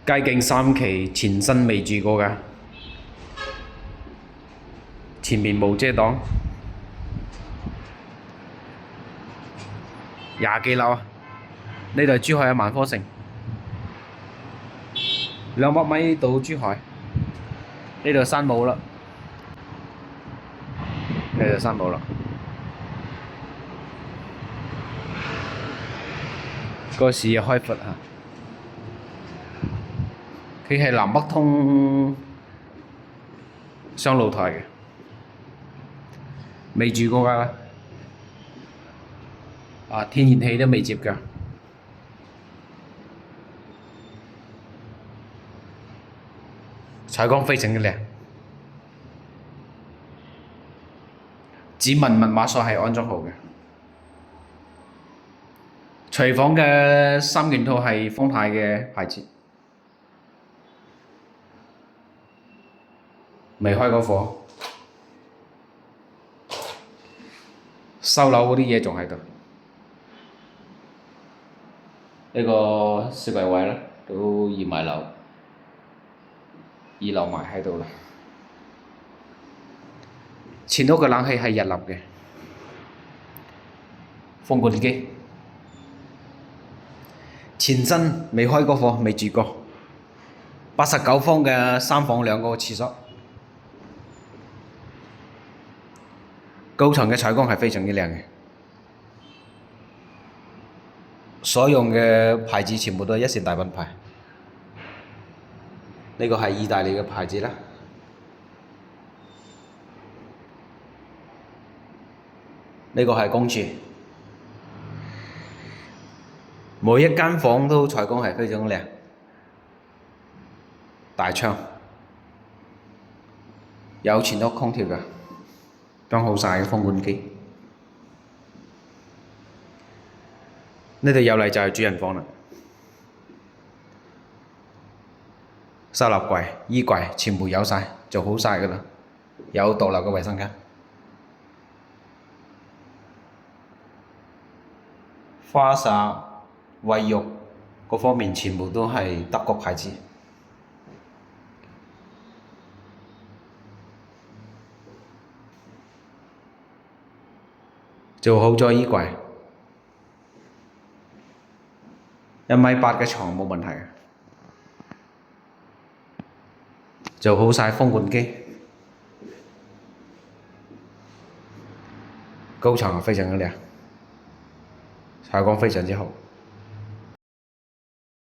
街景三期前身未住過㗎，前面冇遮擋，廿幾樓啊！呢度係珠海嘅萬科城，200米到珠海，呢度山冇啦，呢度山冇啦。個視野開闊嚇，佢係南北通雙露台嘅，未住過㗎，天然氣都未接㗎，採光非常嘅靚，指紋密碼鎖係安裝好嘅。廚房嘅三件套係豐泰嘅牌子，未開過貨，收樓嗰啲嘢仲喺度。呢個雪櫃位咧都移埋樓，2樓埋喺度啦。前屋嘅冷氣係日立嘅，風管機。前身未開過貨，未住過，89方嘅3房2個廁所，高層嘅採光係非常之靚嘅，所用嘅牌子全部都係一線大品牌，呢個係意大利嘅牌子啦，呢個係公廁。每一間房都採光係非常靚，大窗，有前屋空調㗎，裝好晒嘅風管機。呢度入嚟就係主人房啦，收納櫃、衣櫃全部有晒，做好晒㗎啦，有獨立嘅衛生間。花灑、衛浴嗰方面全部都係德國牌子，做好咗衣櫃，1.8米嘅床冇問題，做好晒風管機，高層非常之靚，採光非常之好。